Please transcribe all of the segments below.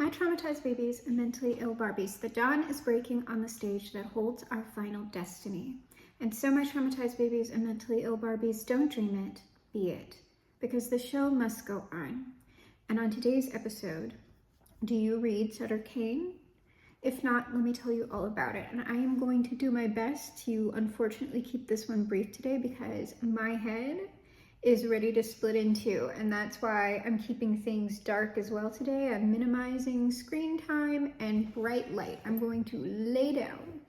My traumatized babies and mentally ill Barbies, the dawn is breaking on the stage that holds our final destiny. And so my traumatized babies and mentally ill Barbies, don't dream it, be it. Because the show must go on. And on today's episode, do you read Sutter Kane? If not, let me tell you all about it. And I am going to do my best to unfortunately keep this one brief today because my head is ready to split in two, and that's why I'm keeping things dark as well today. I'm minimizing screen time and bright light. I'm going to lay down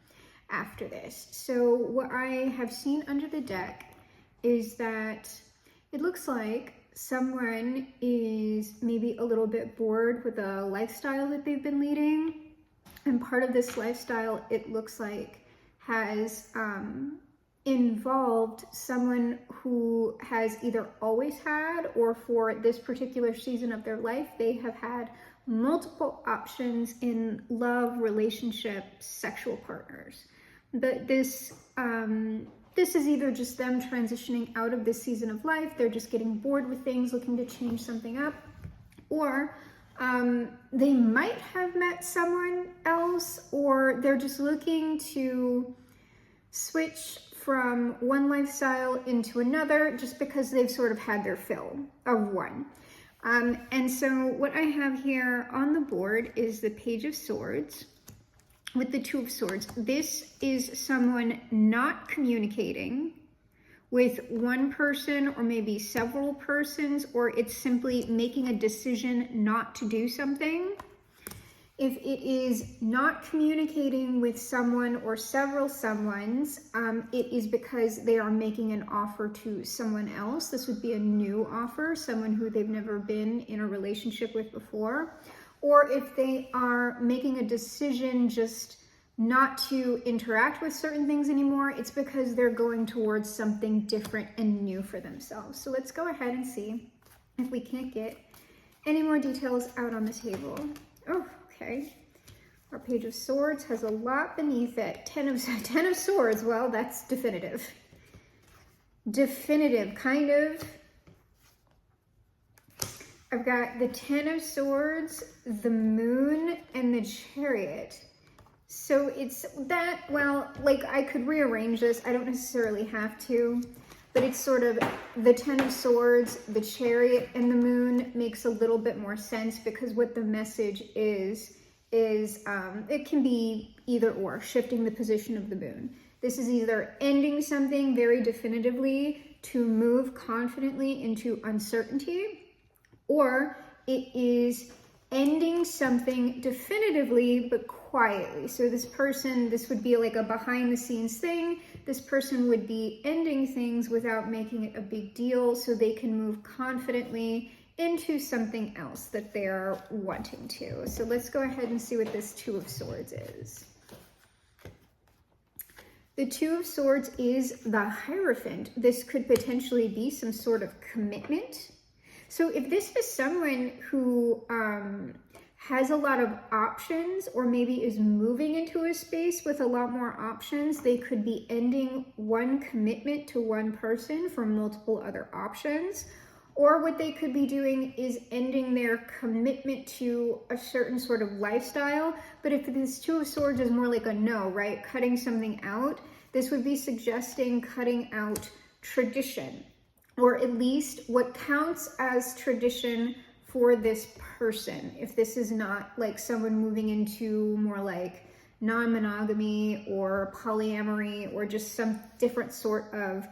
after this. So what I have seen under the deck is that it looks like someone is maybe a little bit bored with a lifestyle that they've been leading, and part of this lifestyle, it looks like, has involved someone who has either always had, or for this particular season of their life, they have had multiple options in love, relationships, sexual partners. But this is either just them transitioning out of this season of life, they're just getting bored with things, looking to change something up, or they might have met someone else, or they're just looking to switch from one lifestyle into another just because they've sort of had their fill of one. And so what I have here on the board is the Page of Swords with the Two of Swords. This is someone not communicating with one person or maybe several persons, or it's simply making a decision not to do something. If it is not communicating with someone or several someones, it is because they are making an offer to someone else. This would be a new offer, someone who they've never been in a relationship with before. Or if they are making a decision just not to interact with certain things anymore, it's because they're going towards something different and new for themselves. So let's go ahead and see if we can't get any more details out on the table. Oh, okay. Our Page of Swords has a lot beneath it. Ten of Swords, well, that's definitive. Definitive, kind of. I've got the Ten of Swords, the Moon, and the Chariot. So it's that, well, like I could rearrange this. I don't necessarily have to, but it's sort of the Ten of Swords, the Chariot, and the Moon makes a little bit more sense because what the message is it can be either or, shifting the position of the moon. This is either ending something very definitively to move confidently into uncertainty, or it is ending something definitively but quietly. So this would be like a behind the scenes thing. This person would be ending things without making it a big deal so they can move confidently into something else that they're wanting to. So let's go ahead and see what this Two of Swords is. The Two of Swords is the Hierophant. This could potentially be some sort of commitment. So if this is someone who has a lot of options, or maybe is moving into a space with a lot more options, they could be ending one commitment to one person for multiple other options. Or what they could be doing is ending their commitment to a certain sort of lifestyle. But if this Two of Swords is more like a no, right? Cutting something out, this would be suggesting cutting out tradition, or at least what counts as tradition for this person. If this is not like someone moving into more like non-monogamy or polyamory, or just some different sort of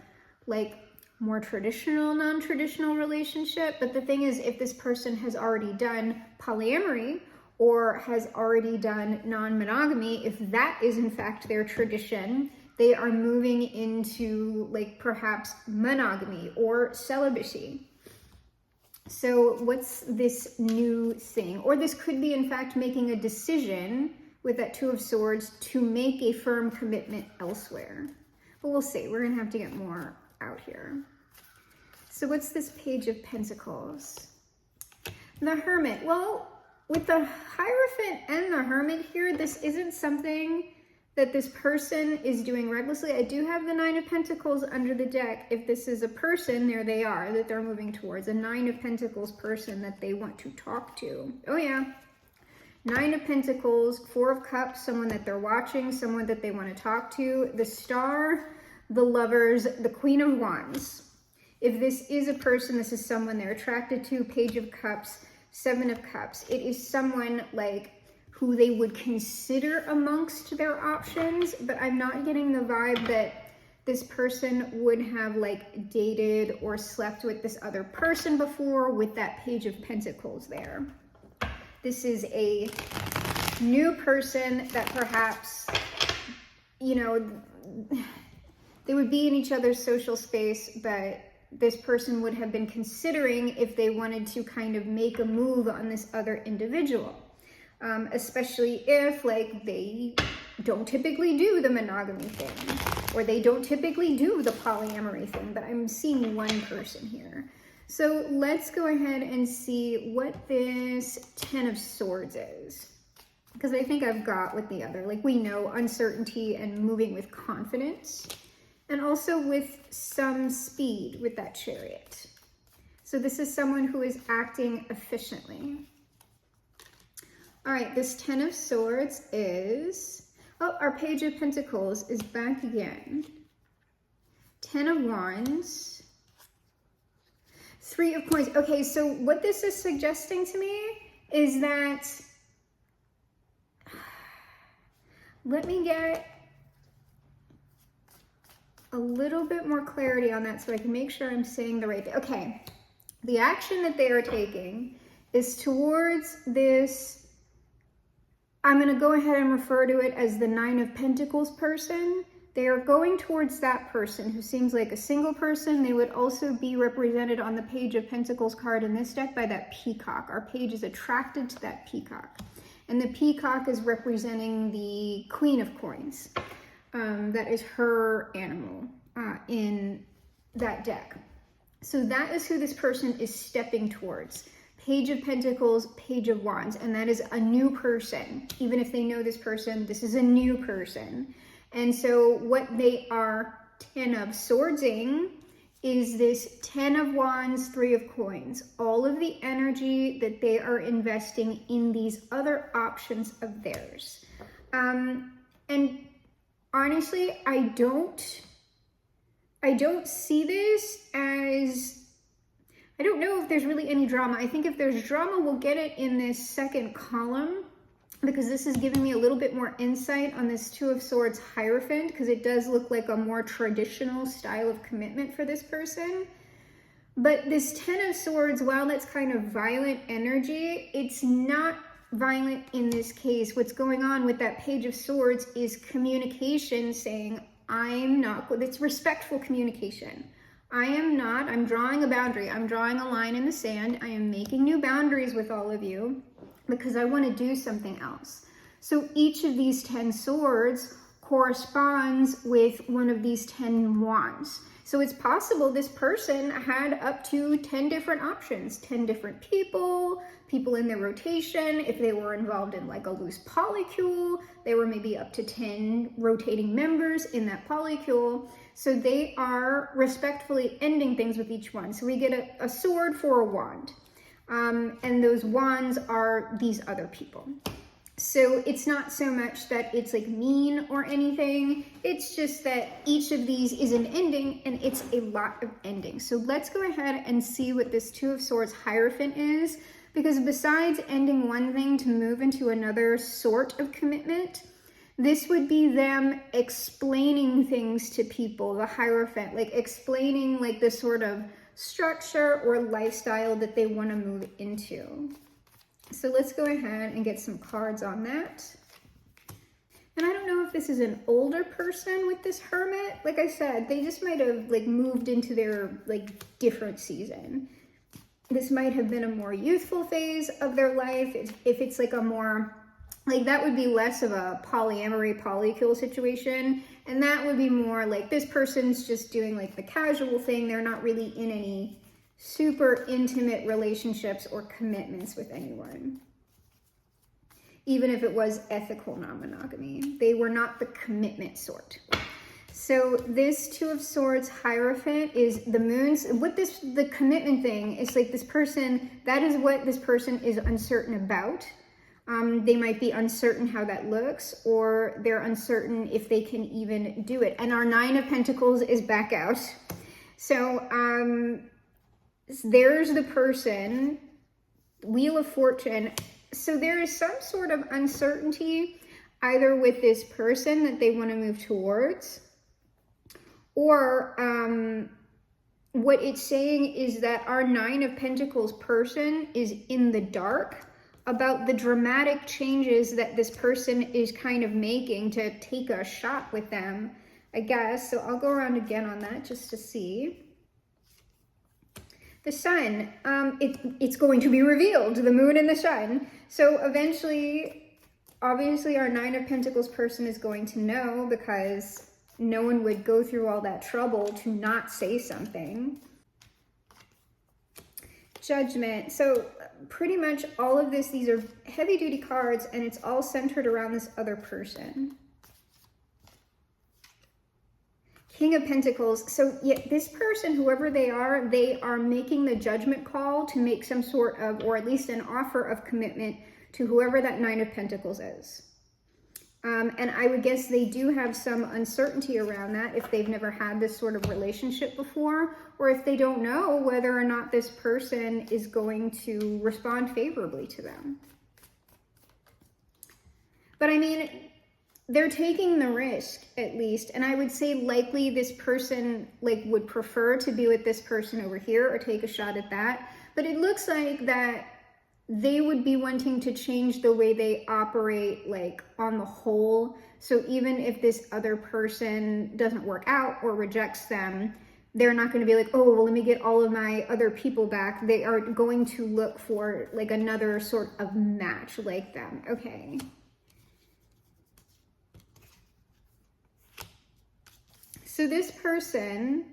like more traditional, non-traditional relationship. But the thing is, if this person has already done polyamory or has already done non-monogamy, if that is in fact their tradition, they are moving into like perhaps monogamy or celibacy. So what's this new thing? Or this could be in fact making a decision with that Two of Swords to make a firm commitment elsewhere. But we'll see, we're gonna have to get more out here. So what's this Page of Pentacles? The Hermit. Well, with the Hierophant and the Hermit here, this isn't something that this person is doing recklessly. I do have the Nine of Pentacles under the deck. If this is a person, there they are, that they're moving towards. A Nine of Pentacles person that they want to talk to. Oh yeah. Nine of Pentacles, Four of Cups, someone that they're watching, someone that they want to talk to, the Star, the Lovers, the Queen of Wands. If this is a person, this is someone they're attracted to, Page of Cups, Seven of Cups. It is someone like who they would consider amongst their options, but I'm not getting the vibe that this person would have like dated or slept with this other person before with that Page of Pentacles there. This is a new person that perhaps, you know, they would be in each other's social space, but this person would have been considering if they wanted to kind of make a move on this other individual. Especially if like they don't typically do the monogamy thing, or they don't typically do the polyamory thing, but I'm seeing one person here. So let's go ahead and see what this Ten of Swords is, because I think I've got with the other, like we know uncertainty and moving with confidence, and also with some speed with that Chariot. So this is someone who is acting efficiently. All right, this Ten of Swords is, oh, our Page of Pentacles is back again. Ten of Wands, Three of Coins. Okay, so what this is suggesting to me is that, let me get a little bit more clarity on that so I can make sure I'm saying the right thing. Okay, the action that they are taking is towards this, I'm going to go ahead and refer to it as the Nine of Pentacles person. They are going towards that person who seems like a single person. They would also be represented on the Page of Pentacles card in this deck by that peacock. Our page is attracted to that peacock. And the peacock is representing the Queen of Coins. That is her animal in that deck. So that is who this person is stepping towards. Page of Pentacles, Page of Wands, and that is a new person. Even if they know this person, this is a new person. And so what they are Ten of Swordsing is this Ten of Wands, Three of Coins. All of the energy that they are investing in these other options of theirs. And honestly, I don't see this as, I don't know if there's really any drama. I think if there's drama, we'll get it in this second column, because this is giving me a little bit more insight on this Two of Swords Hierophant, because it does look like a more traditional style of commitment for this person. But this Ten of Swords, while that's kind of violent energy, it's not violent in this case. What's going on with that Page of Swords is communication, saying, I'm not, it's respectful communication. I'm drawing a boundary. I'm drawing a line in the sand. I am making new boundaries with all of you because I want to do something else. So each of these 10 swords corresponds with one of these 10 wands. So it's possible this person had up to 10 different options, 10 different people in their rotation. If they were involved in like a loose polycule, they were maybe up to 10 rotating members in that polycule. So they are respectfully ending things with each one. So we get a sword for a wand. And those wands are these other people. So it's not so much that it's like mean or anything. It's just that each of these is an ending, and it's a lot of endings. So let's go ahead and see what this Two of Swords Hierophant is, because besides ending one thing to move into another sort of commitment, this would be them explaining things to people, the Hierophant, like explaining like the sort of structure or lifestyle that they want to move into. So let's go ahead and get some cards on that. And I don't know if this is an older person with this Hermit. Like I said, they just might have like moved into their like different season. This might have been a more youthful phase of their life. If it's like a more, like that would be less of a polyamory polycule situation. And that would be more like this person's just doing like the casual thing. They're not really in any super intimate relationships or commitments with anyone. Even if it was ethical non-monogamy, they were not the commitment sort. So this Two of Swords Hierophant is the moon's, the commitment thing is like this person, that is what this person is uncertain about. They might be uncertain how that looks, or they're uncertain if they can even do it. And our Nine of Pentacles is back out. So there's the person, Wheel of Fortune. So there is some sort of uncertainty either with this person that they want to move towards, or what it's saying is that our Nine of Pentacles person is in the dark about the dramatic changes that this person is kind of making to take a shot with them, I guess. So I'll go around again on that just to see. The sun, it's going to be revealed, the moon and the sun. So eventually, obviously our Nine of Pentacles person is going to know, because no one would go through all that trouble to not say something. Judgment. So pretty much all of this, these are heavy duty cards, and it's all centered around this other person. King of Pentacles. So yeah, this person, whoever they are making the judgment call to make some sort of, or at least an offer of commitment to whoever that Nine of Pentacles is. And I would guess they do have some uncertainty around that if they've never had this sort of relationship before, or if they don't know whether or not this person is going to respond favorably to them. But I mean, they're taking the risk at least. And I would say likely this person like would prefer to be with this person over here or take a shot at that. But it looks like that they would be wanting to change the way they operate, like on the whole. So even if this other person doesn't work out or rejects them, they're not going to be like, oh, well, let me get all of my other people back. They are going to look for like another sort of match like them. Okay. So this person,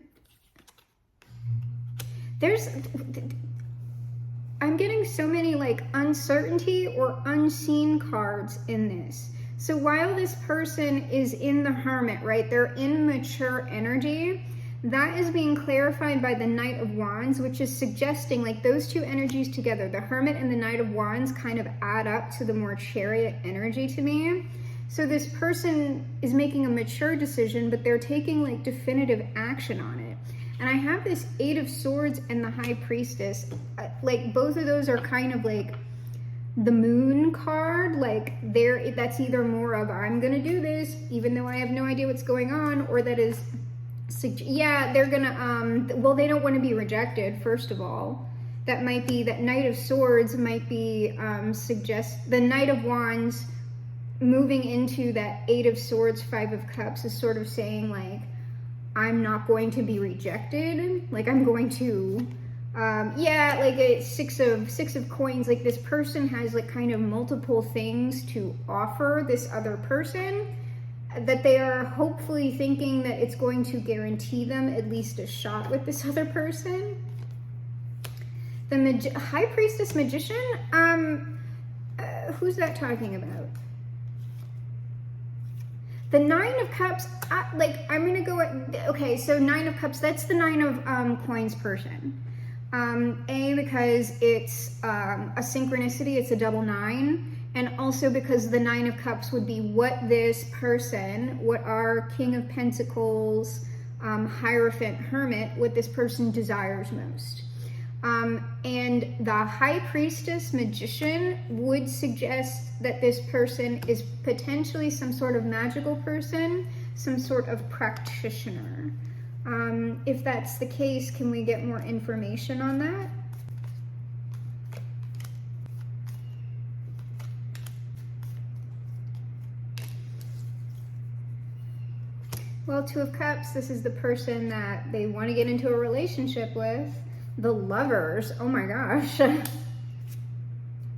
I'm getting so many like uncertainty or unseen cards in this. So while this person is in the Hermit, right, they're in mature energy, that is being clarified by the Knight of Wands, which is suggesting like those two energies together, the Hermit and the Knight of Wands, kind of add up to the more Chariot energy to me. So this person is making a mature decision, but they're taking like definitive action on it. And I have this Eight of Swords and the High Priestess. Like both of those are kind of like the Moon card. Like that's either more of I'm gonna do this even though I have no idea what's going on, or that is, yeah, they're gonna well, they don't want to be rejected. First of all, that might be that Knight of Swords might be the Knight of Wands moving into that Eight of Swords, Five of Cups is sort of saying like, I'm not going to be rejected. Like I'm going to, yeah, like a six of coins. Like this person has like kind of multiple things to offer this other person that they are hopefully thinking that it's going to guarantee them at least a shot with this other person. The High Priestess Magician, who's that talking about? The Nine of Cups, I'm gonna go at, okay, so Nine of Cups, that's the Nine of Coins person. Because it's a synchronicity, it's a double nine, and also because the Nine of Cups would be what this person, what our King of Pentacles, Hierophant, Hermit, what this person desires most. And the High Priestess Magician would suggest that this person is potentially some sort of magical person, some sort of practitioner. If that's the case, can we get more information on that? Well, Two of Cups, this is the person that they want to get into a relationship with. The Lovers, oh my gosh.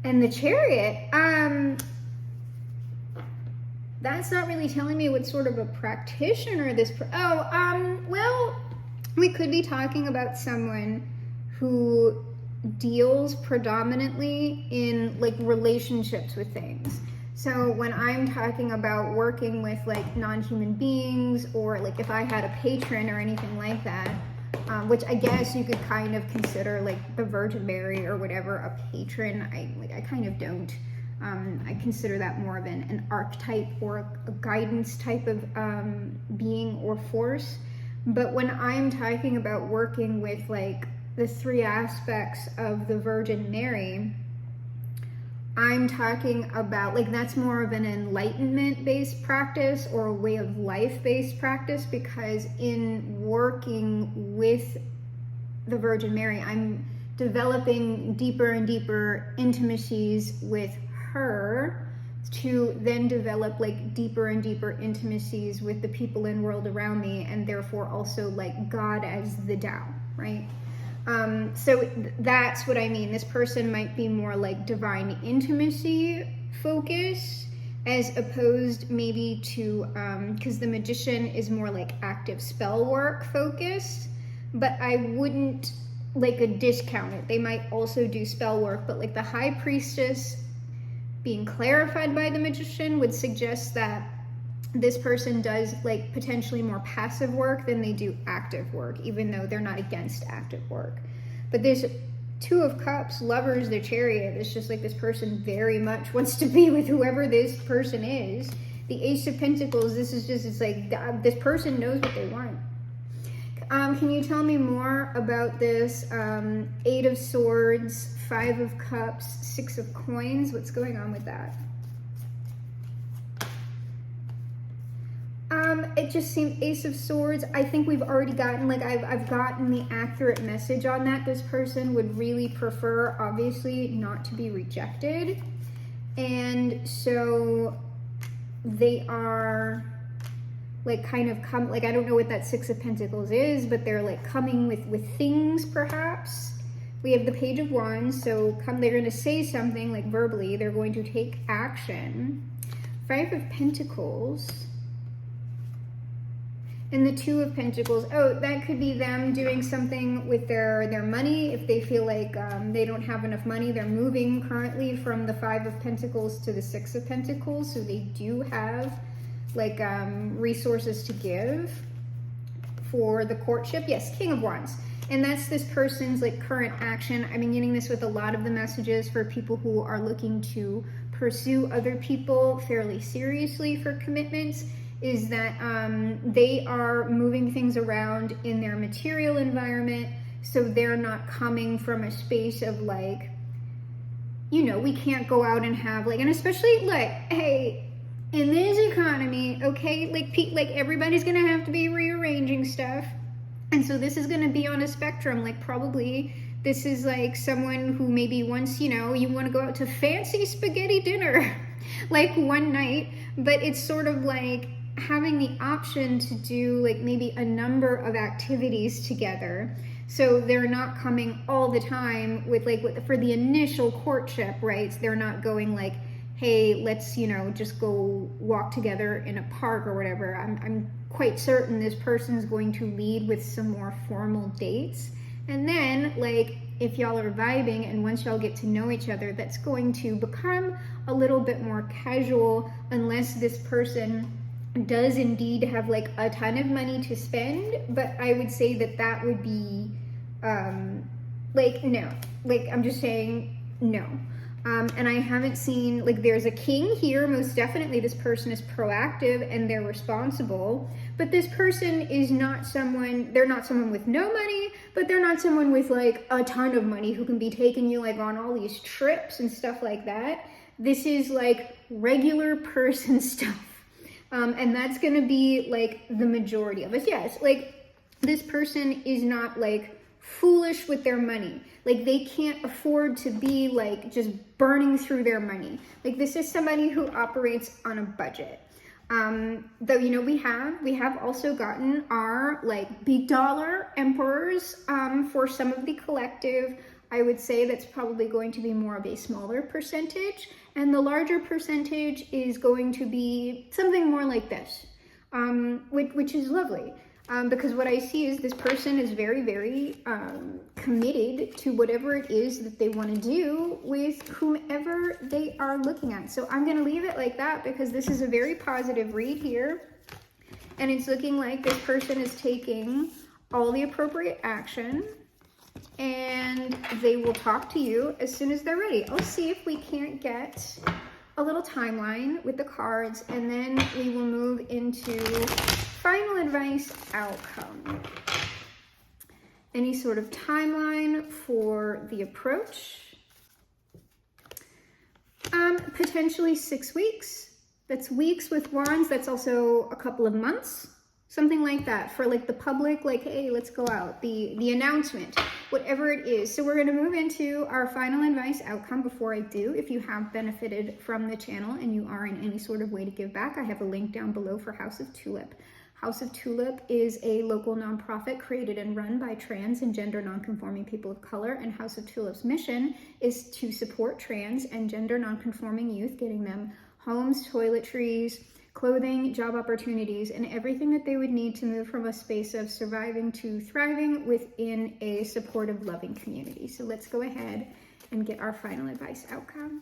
And the Chariot, that's not really telling me what sort of a practitioner this, well, we could be talking about someone who deals predominantly in like relationships with things. So when I'm talking about working with like non-human beings, or like if I had a patron or anything like that, which I guess you could kind of consider like the Virgin Mary or whatever a patron. I kind of don't. I consider that more of an archetype or a guidance type of being or force. But when I'm talking about working with like the three aspects of the Virgin Mary, I'm talking about like that's more of an enlightenment based practice or a way of life based practice, because in working with the Virgin Mary, I'm developing deeper and deeper intimacies with her to then develop like deeper and deeper intimacies with the people in world around me, and therefore also like God as the Tao, right? So that's what I mean. This person might be more like divine intimacy focus, as opposed maybe to, because the magician is more like active spell work focused, but I wouldn't like a discount it. They might also do spell work, but like the high priestess being clarified by the magician would suggest that this person does like potentially more passive work than they do active work, even though they're not against active work. But this Two of Cups, Lovers, the Chariot, it's just like this person very much wants to be with whoever this person is. The Ace of Pentacles, this is just, it's like this person knows what they want. Can you tell me more about this Eight of Swords, Five of Cups, Six of Coins? What's going on with that? It just seemed Ace of Swords. I think we've already gotten, like, I've gotten the accurate message on that. This person would really prefer, obviously, not to be rejected. And so they are, like, kind of come, like, I don't know what that Six of Pentacles is, but they're, like, coming with things, perhaps. We have the Page of Wands, so they're going to say something, like, verbally. They're going to take action. Five of Pentacles. And the Two of Pentacles, oh, that could be them doing something with their money. If they feel like they don't have enough money, they're moving currently from the Five of Pentacles to the Six of Pentacles. So they do have like resources to give for the courtship. Yes, King of Wands. And that's this person's like current action. I've been getting this with a lot of the messages for people who are looking to pursue other people fairly seriously for commitments, is that they are moving things around in their material environment, so they're not coming from a space of like, you know, we can't go out and have like, and especially like, hey, in this economy, okay, like everybody's gonna have to be rearranging stuff, and so this is gonna be on a spectrum. Like probably this is like someone who maybe wants, you know, you want to go out to fancy spaghetti dinner like one night, but it's sort of like having the option to do like maybe a number of activities together, so they're not coming all the time with like for the initial courtship, right? So they're not going like, hey, let's, you know, just go walk together in a park or whatever. I'm quite certain this person's going to lead with some more formal dates, and then like if y'all are vibing and once y'all get to know each other, that's going to become a little bit more casual, unless this person does indeed have like a ton of money to spend. But I would say that would be like no, like I'm just saying no. And I haven't seen, like, there's a king here. Most definitely this person is proactive and they're responsible, but this person is not someone, they're not someone with no money, but they're not someone with like a ton of money who can be taking you like on all these trips and stuff like that. This is like regular person stuff. And that's going to be like the majority of us. Yes, like this person is not like foolish with their money. Like they can't afford to be like just burning through their money. Like this is somebody who operates on a budget. Though, you know, we have also gotten our like big dollar emperors for some of the collective. I would say that's probably going to be more of a smaller percentage, and the larger percentage is going to be something more like this, which is lovely, because what I see is this person is very, very committed to whatever it is that they want to do with whomever they are looking at. So I'm going to leave it like that because this is a very positive read here, and it's looking like this person is taking all the appropriate action, and they will talk to you as soon as they're ready. I'll see if we can't get a little timeline with the cards, and then we will move into final advice outcome. Any sort of timeline for the approach? Potentially 6 weeks. That's weeks with wands. That's also a couple of months. Something like that for like the public, like, hey, let's go out. The announcement, whatever it is. So we're going to move into our final advice outcome. Before I do, if you have benefited from the channel and you are in any sort of way to give back, I have a link down below for House of Tulip. House of Tulip is a local nonprofit created and run by trans and gender nonconforming people of color, and House of Tulip's mission is to support trans and gender nonconforming youth, getting them homes, toiletries, clothing, job opportunities, and everything that they would need to move from a space of surviving to thriving within a supportive, loving community. So let's go ahead and get our final advice outcome.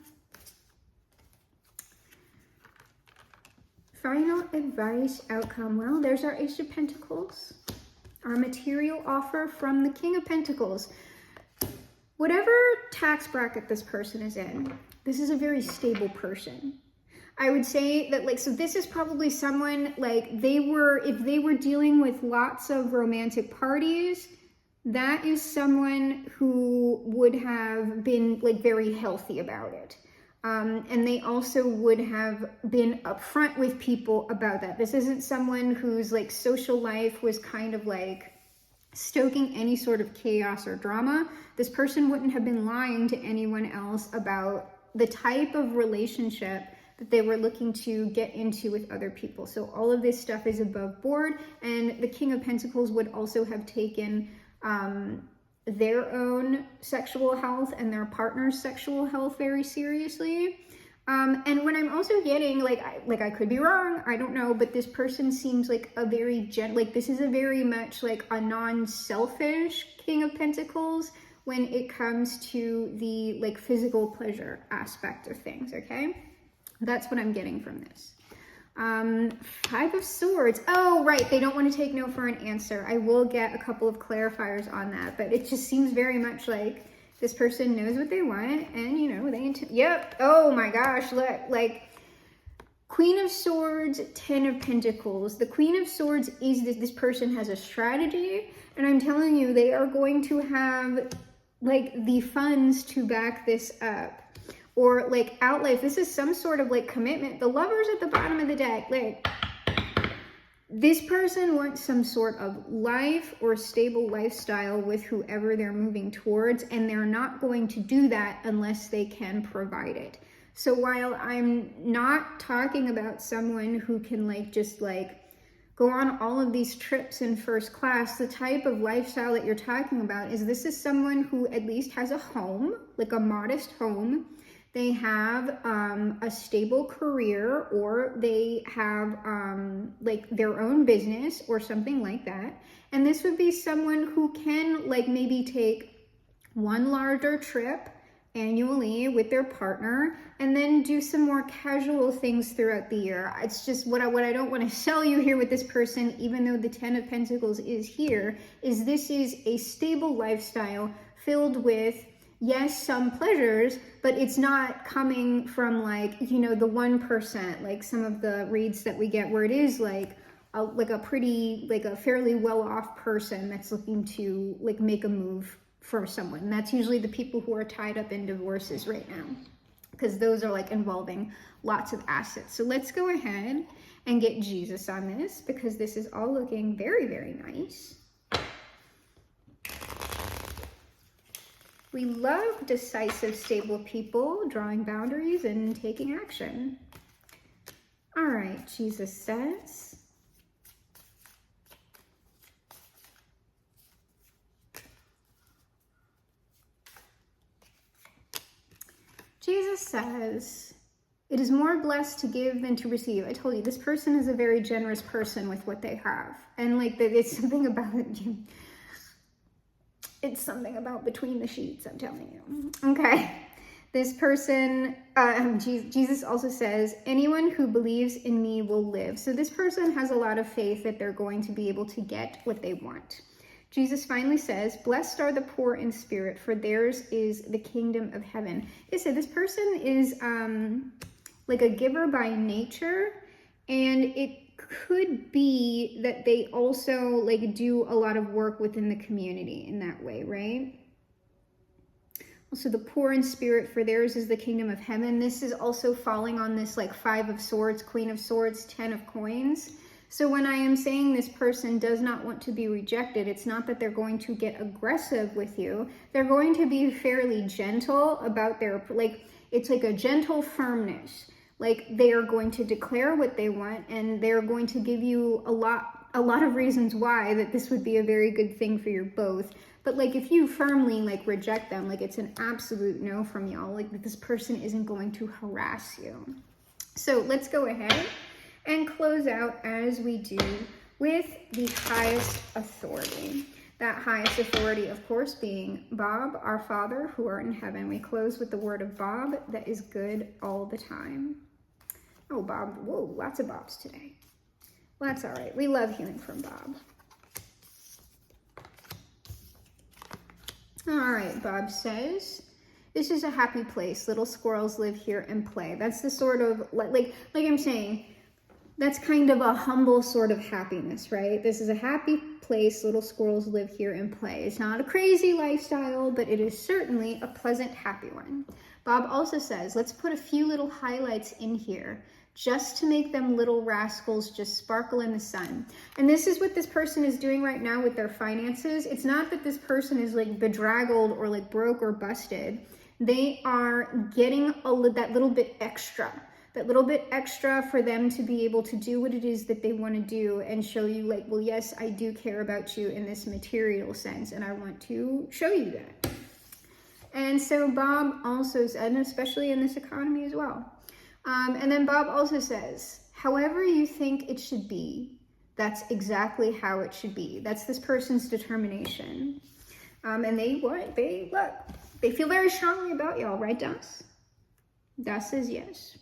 Final advice outcome. Well, there's our Ace of Pentacles, our material offer from the King of Pentacles. Whatever tax bracket this person is in, this is a very stable person. I would say that, like, so this is probably someone, like, if they were dealing with lots of romantic parties, that is someone who would have been, like, very healthy about it. And they also would have been upfront with people about that. This isn't someone whose, like, social life was kind of like stoking any sort of chaos or drama. This person wouldn't have been lying to anyone else about the type of relationship that they were looking to get into with other people. So all of this stuff is above board, and the King of Pentacles would also have taken their own sexual health and their partner's sexual health very seriously. And when I'm also getting, I could be wrong, I don't know, but this person seems like a very this is a very much like a non-selfish King of Pentacles when it comes to the like physical pleasure aspect of things, okay? That's what I'm getting from this. 5 of Swords. Oh, right. They don't want to take no for an answer. I will get a couple of clarifiers on that, but it just seems very much like this person knows what they want, and, you know, yep. Oh my gosh. Look, like, Queen of Swords, 10 of Pentacles. The Queen of Swords is this person has a strategy, and I'm telling you, they are going to have, like, the funds to back this up. Or like outlay, if this is some sort of like commitment. The Lover's at the bottom of the deck. Like, this person wants some sort of life or stable lifestyle with whoever they're moving towards, and they're not going to do that unless they can provide it. So while I'm not talking about someone who can like just like go on all of these trips in first class, the type of lifestyle that you're talking about is this is someone who at least has a home, like a modest home. They have a stable career, or they have like their own business or something like that. And this would be someone who can like maybe take one larger trip annually with their partner and then do some more casual things throughout the year. It's just what I don't want to sell you here with this person, even though the 10 of Pentacles is here, is this is a stable lifestyle filled with, yes, some pleasures, but it's not coming from like, you know, the 1%, like some of the reads that we get where it is like a pretty, like a fairly well-off person that's looking to like make a move for someone. And that's usually the people who are tied up in divorces right now, because those are like involving lots of assets. So let's go ahead and get Jesus on this, because this is all looking very, very nice. We love decisive, stable people drawing boundaries and taking action. All right, Jesus says, it is more blessed to give than to receive. I told you, this person is a very generous person with what they have. And like it's something about you. It's something about between the sheets, I'm telling you. Okay. This person, Jesus also says, anyone who believes in me will live. So this person has a lot of faith that they're going to be able to get what they want. Jesus finally says, blessed are the poor in spirit, for theirs is the kingdom of heaven. They said this person is like a giver by nature, and it could be that they also like do a lot of work within the community in that way, right? Also, the poor in spirit, for theirs is the kingdom of heaven. This is also falling on this like 5 of swords, Queen of swords, 10 of coins. So when I am saying this person does not want to be rejected, it's not that they're going to get aggressive with you. They're going to be fairly gentle about their, like, it's like a gentle firmness. Like, they are going to declare what they want, and they're going to give you a lot of reasons why that this would be a very good thing for you both. But like, if you firmly like reject them, like it's an absolute no from y'all, like this person isn't going to harass you. So let's go ahead and close out as we do with the highest authority. That highest authority, of course, being Bob, our Father, who art in heaven. We close with the word of Bob that is good all the time. Oh, Bob. Whoa, lots of Bobs today. Well, that's all right. We love hearing from Bob. All right, Bob says, this is a happy place. Little squirrels live here and play. That's the sort of, like I'm saying, that's kind of a humble sort of happiness, right? This is a happy place. Little squirrels live here and play. It's not a crazy lifestyle, but it is certainly a pleasant, happy one. Bob also says, let's put a few little highlights in here just to make them little rascals just sparkle in the sun. And this is what this person is doing right now with their finances. It's not that this person is like bedraggled or like broke or busted. They are getting that little bit extra. That little bit extra for them to be able to do what it is that they want to do and show you like, well, yes, I do care about you in this material sense, and I want to show you that. And so Bob also said, and especially in this economy as well. And then Bob also says, however you think it should be, that's exactly how it should be. That's this person's determination. And they feel very strongly about y'all, right, Das? Das says yes.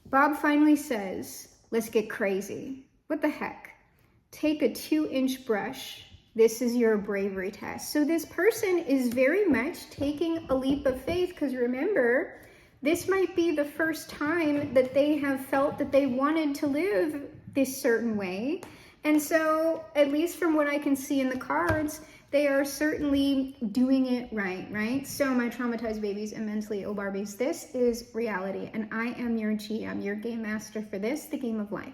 Bob finally says, let's get crazy. What the heck? Take a 2-inch brush. This is your bravery test. So this person is very much taking a leap of faith, because remember, this might be the first time that they have felt that they wanted to live this certain way. And so, at least from what I can see in the cards, they are certainly doing it right? So my traumatized babies and mentally ill Barbies, this is reality, and I am your GM, your game master for this, the game of life.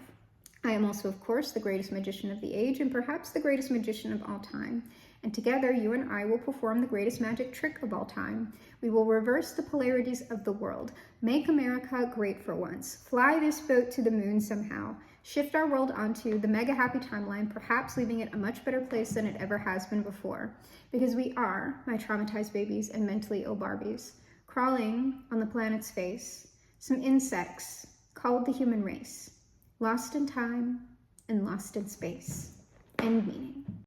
I am also, of course, the greatest magician of the age, and perhaps the greatest magician of all time. And together, you and I will perform the greatest magic trick of all time. We will reverse the polarities of the world, make America great for once, fly this boat to the moon somehow, shift our world onto the mega happy timeline, perhaps leaving it a much better place than it ever has been before. Because we are, my traumatized babies and mentally ill Barbies, crawling on the planet's face, some insects called the human race, lost in time and lost in space. End meaning.